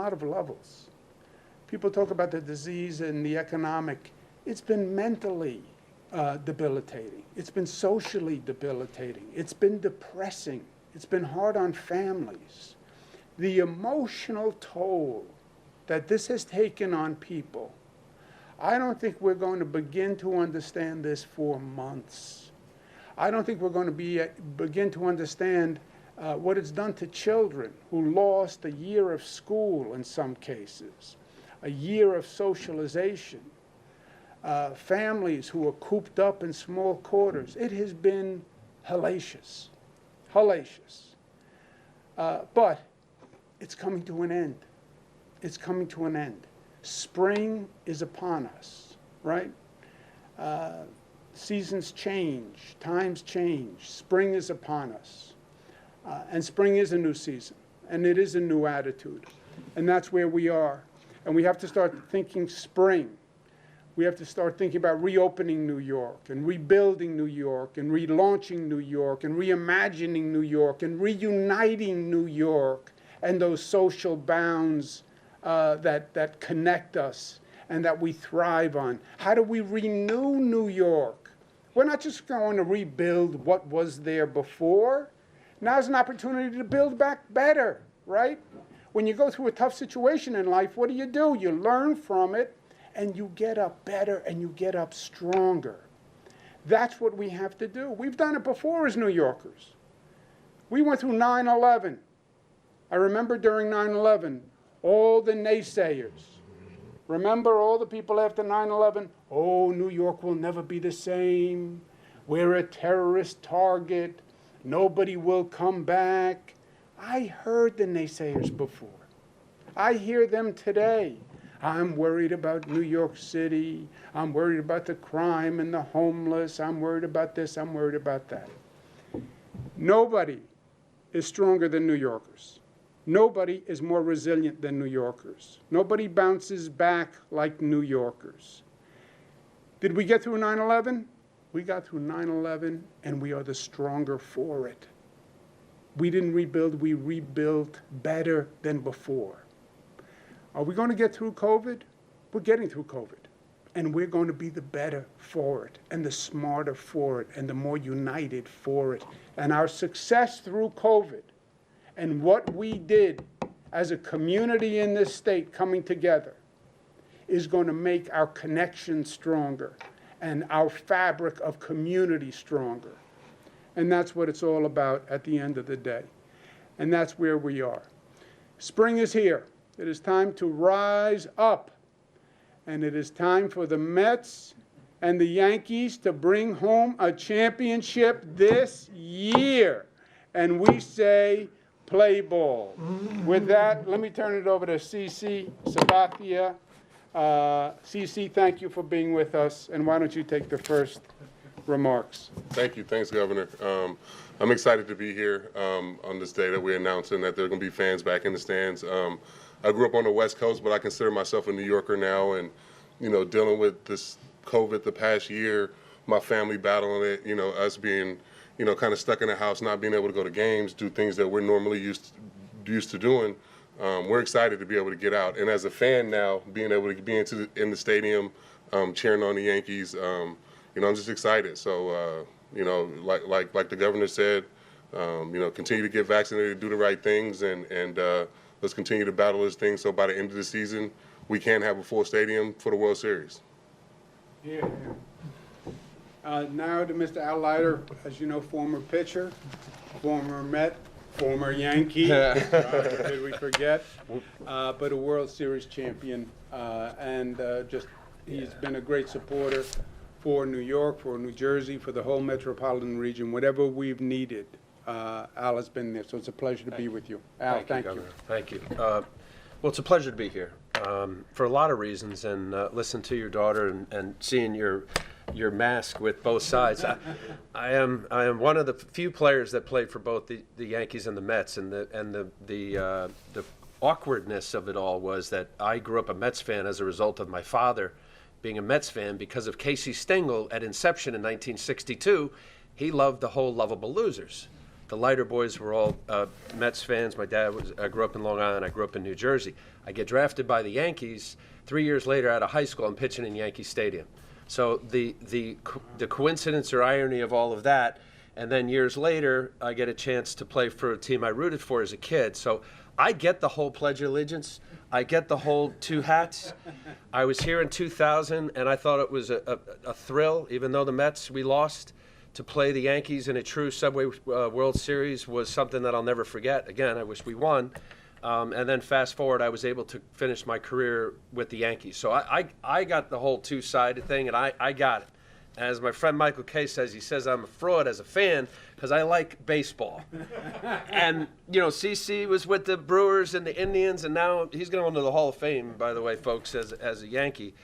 lot of levels. People talk about the disease and the economic. It's been mentally debilitating. It's been socially debilitating. It's been depressing. It's been hard on families. The emotional toll that this has taken on people, I don't think we're going to begin to understand this for months. I don't think we're going to begin to understand what it's done to children who lost a year of school in some cases, a year of socialization, families who are cooped up in small quarters. It has been hellacious, hellacious. But it's coming to an end. It's coming to an end. Spring is upon us, right? Seasons change, times change. Spring is upon us. And spring is a new season, and it is a new attitude. And that's where we are. And we have to start thinking spring. We have to start thinking about reopening New York and rebuilding New York and relaunching New York and reimagining New York and reuniting New York and those social bounds that connect us and that we thrive on. How do we renew New York? We're not just going to rebuild what was there before. Now's an opportunity to build back better, right? When you go through a tough situation in life, what do? You learn from it, and you get up better, and you get up stronger. That's what we have to do. We've done it before as New Yorkers. We went through 9/11. I remember during 9/11, all the naysayers. Remember all the people after 9/11? Oh, New York will never be the same. We're a terrorist target. Nobody will come back. I heard the naysayers before. I hear them today. I'm worried about New York City. I'm worried about the crime and the homeless. I'm worried about this. I'm worried about that. Nobody is stronger than New Yorkers. Nobody is more resilient than New Yorkers. Nobody bounces back like New Yorkers. Did we get through 9/11? We got through 9/11, and we are the stronger for it. We didn't rebuild, we rebuilt better than before. Are we going to get through COVID? We're getting through COVID. And we're going to be the better for it, and the smarter for it, and the more united for it. And our success through COVID, and what we did as a community in this state coming together, is going to make our connection stronger and our fabric of community stronger. And that's what it's all about at the end of the day. And that's where we are. Spring is here. It is time to rise up. And it is time for the Mets and the Yankees to bring home a championship this year. And we say, play ball. With that, let me turn it over to CC Sabathia. CC, thank you for being with us. And why don't you take the first remarks? Thank you. Thanks, Governor. I'm excited to be here on this day that we're announcing that there are going to be fans back in the stands. I grew up on the West Coast, but I consider myself a New Yorker now. And, dealing with this COVID the past year, my family battling it, us being, kind of stuck in the house, not being able to go to games, do things that we're normally used to doing. We're excited to be able to get out. And as a fan now, being able to be in the stadium, cheering on the Yankees, I'm just excited. So, like the governor said, continue to get vaccinated, do the right things, and let's continue to battle this thing so by the end of the season, we can have a full stadium for the World Series. Yeah. Now to Mr. Al Leiter, as you know, former pitcher, former Met, former Yankee, did we forget? But a World Series champion, and he's been a great supporter for New York, for New Jersey, for the whole metropolitan region, whatever we've needed. Al has been there, so it's a pleasure to be with you. Al, thank you. Thank you. Well, it's a pleasure to be here for a lot of reasons, and listen to your daughter and seeing your mask with both sides. I am one of the few players that played for both the Yankees and the Mets, and the awkwardness of it all was that I grew up a Mets fan as a result of my father being a Mets fan because of Casey Stengel at inception in 1962. He loved the whole Lovable Losers. the lighter boys were all Mets fans. My dad I grew up in Long Island. I grew up in New Jersey. I get drafted by the Yankees. 3 years later, out of high school, I'm pitching in Yankee Stadium. So the coincidence or irony of all of that, and then years later, I get a chance to play for a team I rooted for as a kid. So I get the whole Pledge of Allegiance. I get the whole two hats. I was here in 2000, and I thought it was a thrill, even though the Mets, we lost. To play the Yankees in a true Subway World Series was something that I'll never forget. Again, I wish we won. And then fast forward, I was able to finish my career with the Yankees. So I got the whole two-sided thing, and I got it. As my friend Michael Kay says, he says I'm a fraud as a fan because I like baseball. And, CC was with the Brewers and the Indians, and now he's going into the Hall of Fame, by the way, folks, as a Yankee.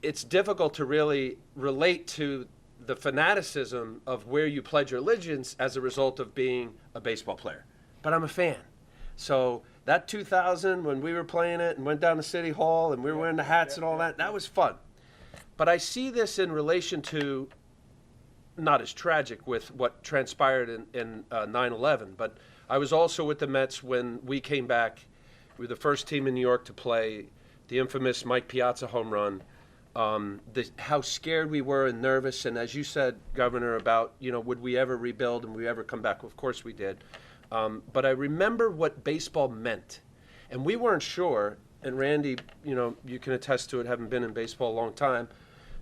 It's difficult to really relate to the fanaticism of where you pledge your allegiance as a result of being a baseball player. But I'm a fan. So that 2000, when we were playing it and went down to City Hall and we were wearing the hats and all that, that was fun. But I see this in relation to, not as tragic with what transpired in 9/11, but I was also with the Mets when we came back. We were the first team in New York to play the infamous Mike Piazza home run. How scared we were and nervous, and as you said, Governor, about, would we ever rebuild and would we ever come back? Of course we did. But I remember what baseball meant, and we weren't sure, and Randy, you can attest to it, having been in baseball a long time,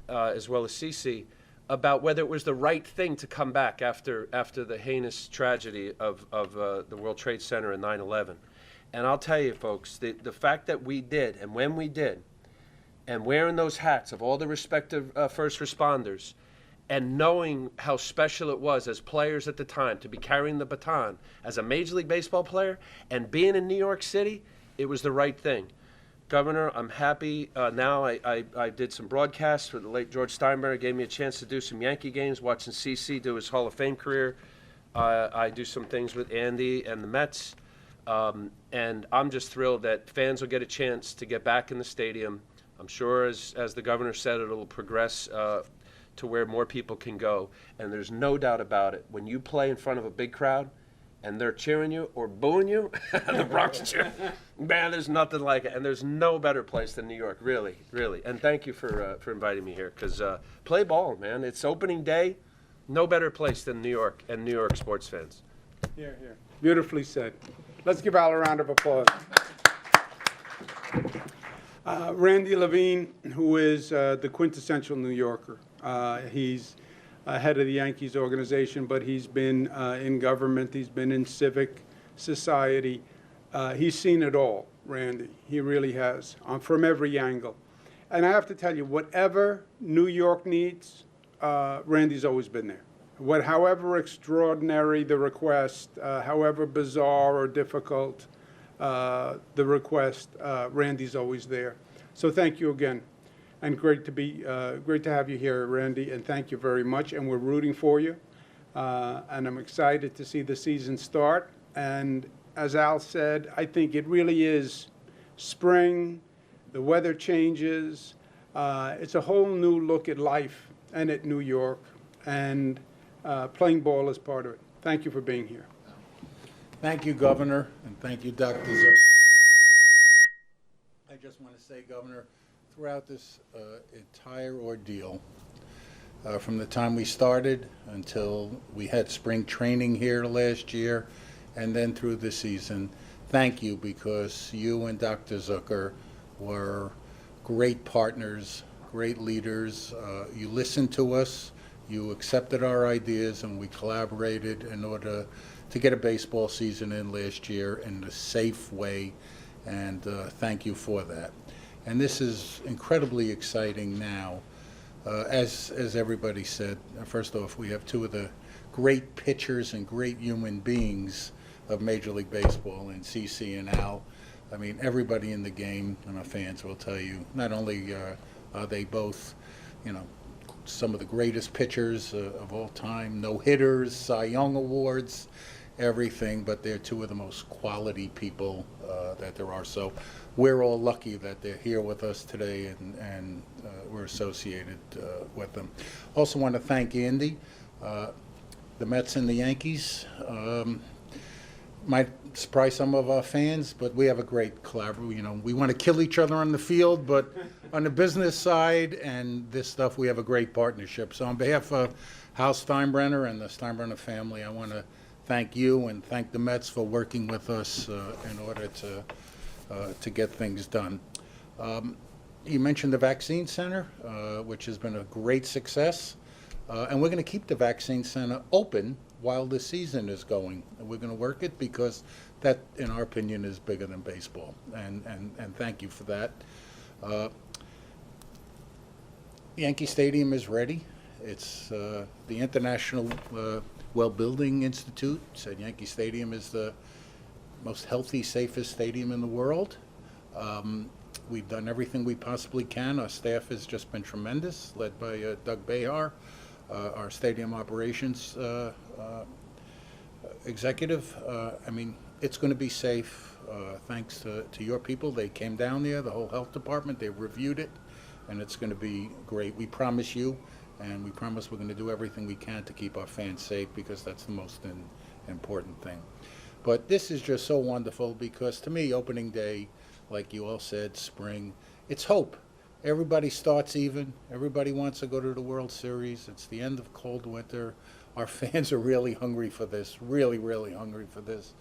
as well as CC, about whether it was the right thing to come back after the heinous tragedy of the World Trade Center in 9/11. And I'll tell you, folks, the fact that we did, and when we did, and wearing those hats of all the respective first responders, and knowing how special it was as players at the time to be carrying the baton as a Major League Baseball player and being in New York City, it was the right thing. Governor, I'm happy now. I did some broadcasts with the late George Steinbrenner, gave me a chance to do some Yankee games, watching CC do his Hall of Fame career. I do some things with Andy and the Mets. And I'm just thrilled that fans will get a chance to get back in the stadium. I'm sure, as the governor said, it'll progress to where more people can go. And there's no doubt about it. When you play in front of a big crowd and they're cheering you or booing you, the Bronx cheer, man, there's nothing like it. And there's no better place than New York, really, really. And thank you for inviting me here, because play ball, man. It's opening day. No better place than New York and New York sports fans. Here, here. Beautifully said. Let's give Al a round of applause. Randy Levine, who is the quintessential New Yorker. He's head of the Yankees organization, but he's been in government. He's been in civic society. He's seen it all, Randy. He really has, from every angle. And I have to tell you, whatever New York needs, Randy's always been there. However extraordinary the request, however bizarre or difficult the request, Randy's always there. So thank you again, and great to have you here, Randy. And thank you very much. And we're rooting for you. And I'm excited to see the season start. And as Al said, I think it really is spring. The weather changes. It's a whole new look at life and at New York. And playing ball is part of it. Thank you for being here. Thank you, Governor, and thank you, Dr. Zucker. I just want to say, Governor, throughout this entire ordeal, from the time we started until we had spring training here last year, and then through the season, thank you, because you and Dr. Zucker were great partners, great leaders. You listened to us, you accepted our ideas, and we collaborated in order to get a baseball season in last year in a safe way, and thank you for that. And this is incredibly exciting now. As everybody said, first off, we have two of the great pitchers and great human beings of Major League Baseball, in CC and Al. I mean, everybody in the game and our fans will tell you, not only are they both, some of the greatest pitchers of all time, no-hitters, Cy Young Awards, everything, but they're two of the most quality people that there are. So we're all lucky that they're here with us today, and we're associated with them. Also want to thank Andy. the Mets and the Yankees. Might surprise some of our fans, but we have a great collaboration. You know, we want to kill each other on the field, but on the business side and this stuff, we have a great partnership. So on behalf of Hal Steinbrenner and the Steinbrenner family, I want to thank you and thank the Mets for working with us in order to get things done. You mentioned the vaccine center, which has been a great success, and we're going to keep the vaccine center open while the season is going. And we're going to work it because that, in our opinion, is bigger than baseball. And thank you for that. Yankee Stadium is ready. It's the International Well Building Institute said Yankee Stadium is the most healthy, safest stadium in the world. We've done everything we possibly can. Our staff has just been tremendous, led by Doug Behar, our stadium operations executive. I mean, it's going to be safe thanks to your people. They came down there, the whole health department, they reviewed it, and it's going to be great. We promise you, and we promise we're going to do everything we can to keep our fans safe because that's the most important thing. But this is just so wonderful because to me, opening day, like you all said, spring, it's hope. Everybody starts even. Everybody wants to go to the World Series. It's the end of cold winter. Our fans are really hungry for this, really, really hungry for this.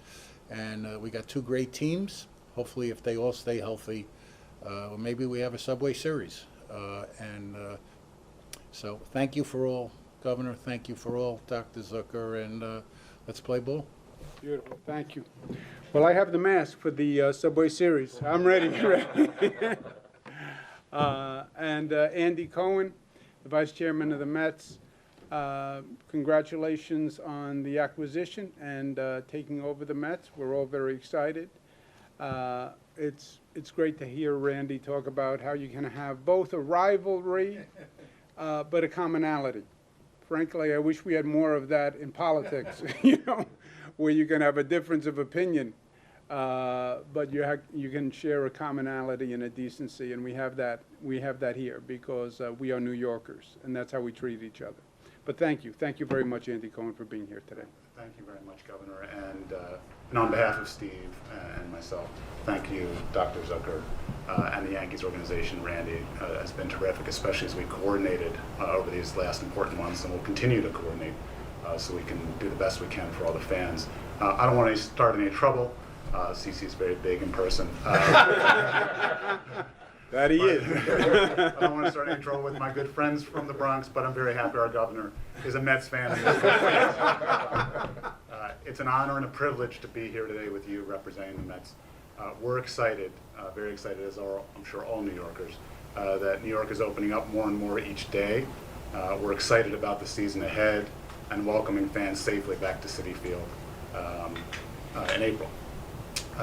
And we got two great teams. Hopefully, if they all stay healthy, maybe we have a Subway Series. So thank you for all, Governor. Thank you for all, Dr. Zucker, and let's play ball. Beautiful, thank you. Well, I have the mask for the Subway Series. I'm ready. And Andy Cohen, the Vice Chairman of the Mets, congratulations on the acquisition and taking over the Mets. We're all very excited. It's great to hear Randy talk about how you can have both a rivalry but a commonality. Frankly, I wish we had more of that in politics, you know, where you can have a difference of opinion, but you can share a commonality and a decency, and we have that here because we are New Yorkers, and that's how we treat each other. But thank you very much, Andy Cohen, for being here today. Thank you very much, Governor, and on behalf of Steve and myself, thank you, Dr. Zucker, and the Yankees organization. Randy has been terrific, especially as we coordinated over these last important months, and we'll continue to coordinate so we can do the best we can for all the fans. I don't want to start any trouble. CC is very big in person. That he is. I don't want to start any trouble with my good friends from the Bronx, but I'm very happy our governor is a Mets fan. It's an honor and a privilege to be here today with you representing the Mets. We're excited, very excited, as are, I'm sure, all New Yorkers, that New York is opening up more and more each day. We're excited about the season ahead and welcoming fans safely back to Citi Field in April.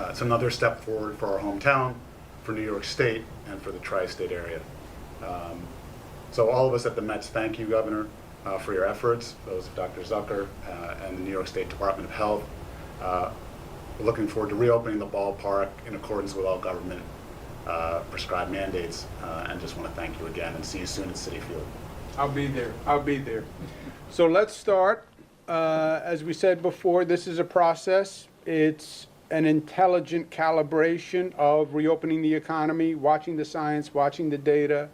It's another step forward for our hometown, for New York State, and for the tri-state area. So all of us at the Mets thank you, Governor, for your efforts, those of Dr. Zucker and the New York State Department of Health. We're looking forward to reopening the ballpark in accordance with all government prescribed mandates, and just want to thank you again and see you soon at Citi Field. I'll be there. So let's start. As we said before, this is a process. It's an intelligent calibration of reopening the economy, watching the science, watching the data,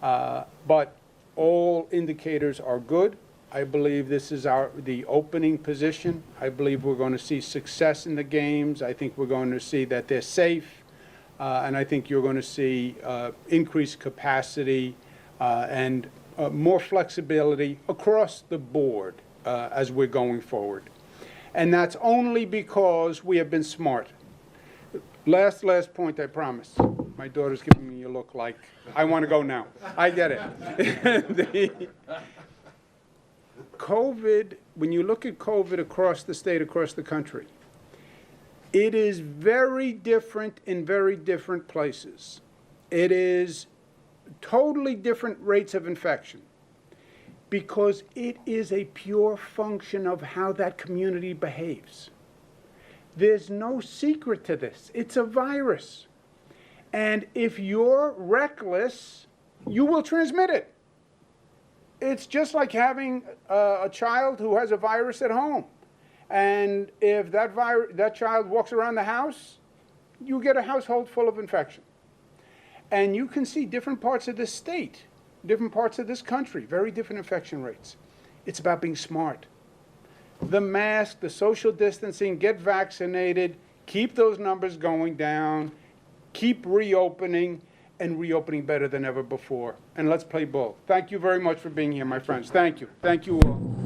but all indicators are good. I believe this is the opening position. I believe we're going to see success in the games. I think we're going to see that they're safe, and I think you're going to see increased capacity and more flexibility across the board as we're going forward. And that's only because we have been smart. Last point, I promise. My daughter's giving me a look like, I want to go now. I get it. COVID, when you look at COVID across the state, across the country, it is very different in very different places. It is totally different rates of infection, because it is a pure function of how that community behaves. There's no secret to this. It's a virus. And if you're reckless, you will transmit it. It's just like having a child who has a virus at home. And if that child walks around the house, you get a household full of infection. And you can see different parts of this state, different parts of this country, very different infection rates. It's about being smart. The mask, the social distancing, get vaccinated, keep those numbers going down, keep reopening, and reopening better than ever before. And let's play ball. Thank you very much for being here, my friends. Thank you. Thank you all.